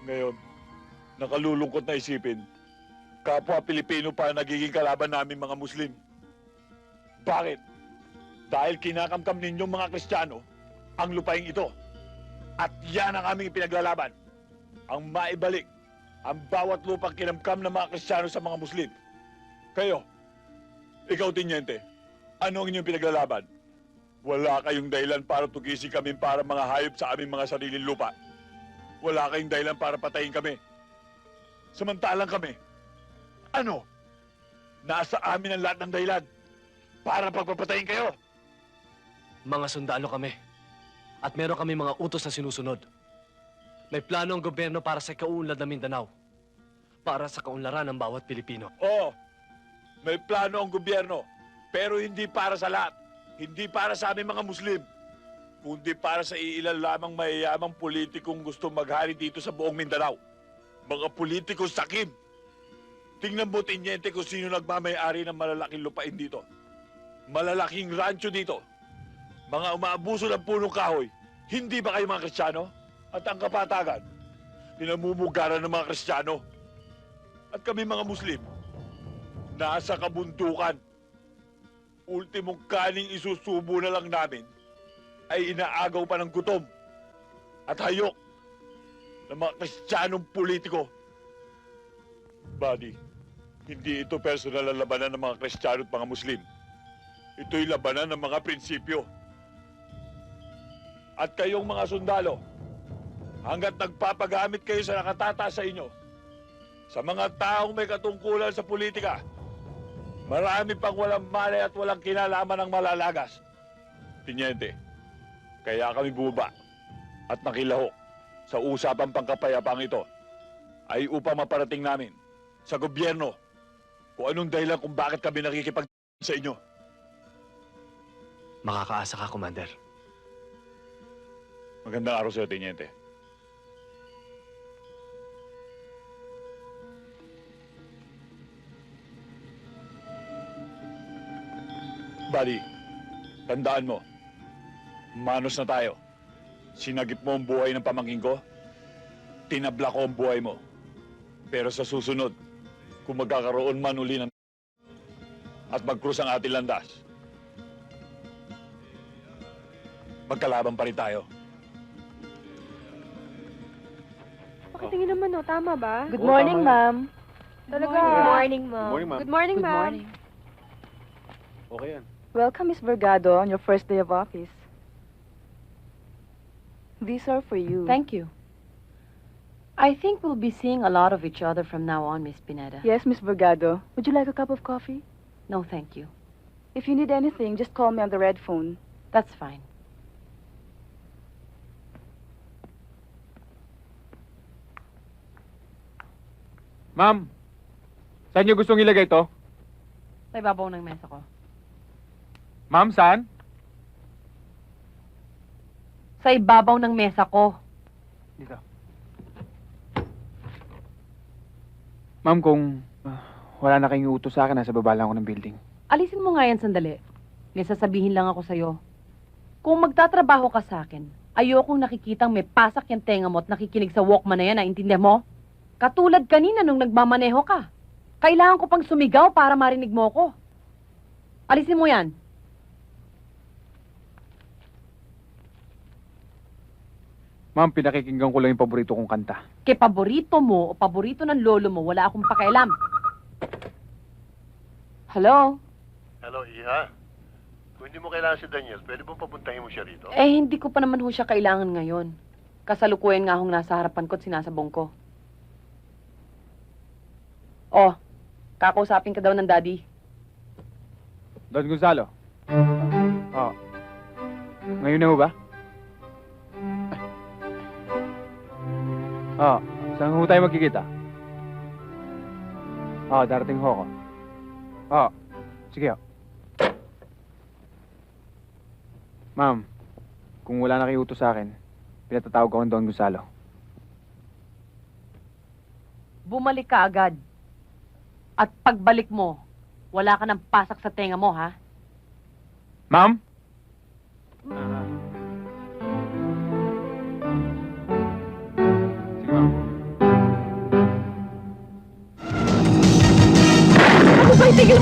Ngayon, nakalulungkot na isipin, kapwa Pilipino pa nagiging kalaban namin mga Muslim. Bakit? Dahil kinakamkam ninyong mga Kristiyano ang lupaing ito. At yan ang aming pinaglalaban. Ang maibalik ang bawat lupang kinamkam ng mga Kristiyano sa mga Muslim. Kayo, ikaw, Tiniente, ano ang inyong pinaglalaban? Wala kayong dahilan para tugisin kami para mga hayop sa aming mga sariling lupa. Wala kayong dahilan para patayin kami. Samantalang kami, ano? Nasa amin ang lahat ng dahilan para pagpapatayin kayo. Mga sundalo kami. At meron kami mga utos na sinusunod. May plano ang gobyerno para sa kaunlad ng Mindanao. Para sa kaunlaran ng bawat Pilipino. Oo, may plano ang gobyerno. Pero hindi para sa lahat. Hindi para sa aming mga Muslim. Kundi para sa iilan lamang mayayamang politikong gusto maghari dito sa buong Mindanao. Mga politikong sakim. Tingnan mo, Tiniente, kung sino nagmamayari ng malalaking lupain dito. Malalaking rancho dito. Mga umaabuso ng punong kahoy. Hindi ba kayo mga Kristiyano? At ang kapatagan, pinamumugaran ng mga Kristiyano. At kami mga Muslim, nasa kabundukan. Ultimong kaning isusubo na lang namin ay inaagaw pa ng gutom at hayok ng mga Kristiyanong politiko. Buddy, hindi ito personal na labanan ng mga Kristiyano at mga Muslim. Ito'y labanan ng mga prinsipyo. At kayong mga sundalo, hanggat nagpapagamit kayo sa nakatata sa inyo, sa mga taong may katungkulan sa politika, marami pang walang malay at walang kinalaman ng malalagas. Tiniente, kaya kami bumaba at nakilahok sa usapang pangkapayapang ito ay upang maparating namin sa gobyerno kung anong dahilan kung bakit kami nakikipag sa inyo. Makakaasa ka, Commander. Magandang araw sa'yo, Tiniente. Buddy, tandaan mo, manos na tayo. Sinagip mo ang buhay ng pamangkin ko, tinabla ko ang buhay mo. Pero sa susunod, kung magkakaroon man uli ng at mag-cross ang ating landas, magkalaban pa rin tayo. Pakitingin naman, no? Tama ba? Good morning, ma'am. Talaga. Good morning, ma'am. Good morning, Good ma'am. morning. Okay yan. Welcome, Miss Vergado, on your first day of office. These are for you. Thank you. I think we'll be seeing a lot of each other from now on, Miss Pineda. Yes, Miss Vergado. Would you like a cup of coffee? No, thank you. If you need anything, just call me on the red phone. That's fine. Ma'am, saan niyo gustong ilagay ito? Sa ibabaw ng mesa ko. Ma'am, saan? Sa ibabaw ng mesa ko. Dito. Ma'am, kung wala na kayong utos sa akin, nasa baba lang ako ng building. Alisin mo nga yan sandali. May sasabihin lang ako sa'yo. Kung magtatrabaho ka sa akin, ayokong nakikitang may pasak yung tenga mo at nakikinig sa Walkman na yan, naintindihan mo? Katulad kanina nung nagmamaneho ka. Kailangan ko pang sumigaw para marinig mo ko. Alisin mo yan. Ma'am, pinakikinggan ko lang yung paborito kong kanta. Kay paborito mo o paborito ng lolo mo, wala akong pakialam. Hello? Hello, Iha. Kung hindi mo kailangan si Daniel, pwede bang papuntahin mo siya rito? Eh, hindi ko pa naman ho siya kailangan ngayon. Kasalukuyan nga hong nasa harapan ko at sinasabong ko. Oh, kakausapin ka daw ng daddy. Don Gonzalo. Oh. Ngayon na ho ba? Oh, saan ho tayo magkikita? Oh, darating ho ako. Oh, sige ho. Ma'am, kung wala na kayo utos sa akin, pinatatawag ako ng Don Gonzalo. Bumalik ka agad. At pagbalik mo, wala ka ng pasak sa tenga mo, ha? Ma'am? Sige, ma'am.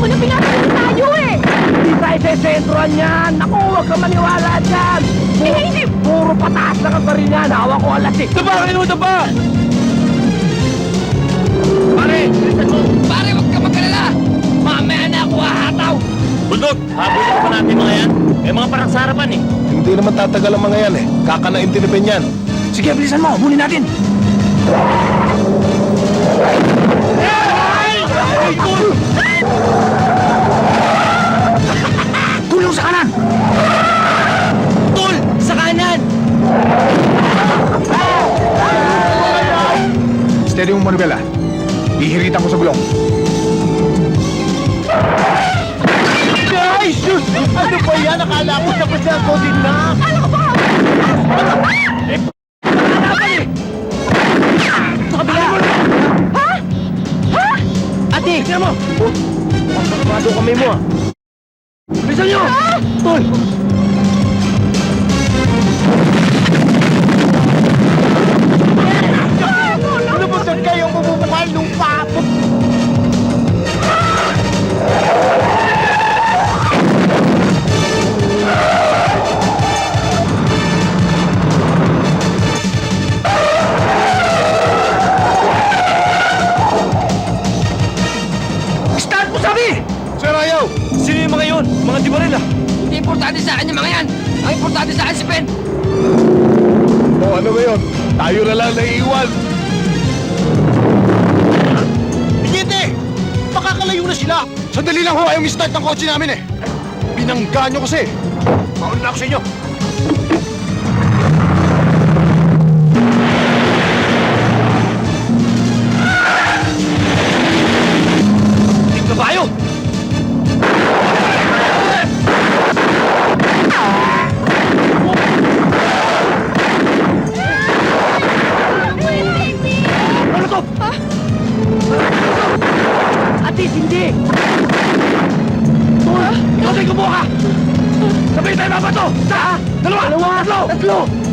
mo na pinapalit tayo eh! Hindi tayo sesentruhan yan! Naku, huwag ka maniwala dyan! Hindi! Puro pataas lang ang baril yan! Hawak ko alas eh! Daba kayo, daba! Pare! Bilisan mo! Pare, huwag ka magkalala! Mamaya na ako hahataw! Bundok, habulin pa natin mga yan. Eh, mga parang sa harapan eh. Hindi naman tatagal ang mga yan eh. Kakanaintinipin yan. Sige, bilisan mo! Bulin natin! Gulong sa kanan! Tol! Sa kanan! Steady mo, Manuel, ah. Ihiritan ko sa gulong. Ay, sus! Ano ba yan? Akala ko tapos na ako din na! Sa kabila! Ha? Ha? Ate! Tignan mo! Pagpapado kami mo ah! Bilisan nyo! Tol! Ano ba saan kayong bumubukal nung papo? Start mo sabi! Sir Ayaw! Sino yung mga yun? Mga di baril ah! Hindi importante sa akin yung mga yan! Ang importante sa akin si Ben! O ano ba yun? Tayo na lang naiiwan. Bigete! Makakalayo na sila! Sandali lang ho, ayaw mi-start ng kotse namin eh. Binangga nyo kasi. Mauna na ako sa inyo! Ting kabayo! Ano to? Ha? Atis, hindi! Tol! Ikaw tayo kumuha ka! Sabay tayo mabato! Isa! Dalawa! Tatlo!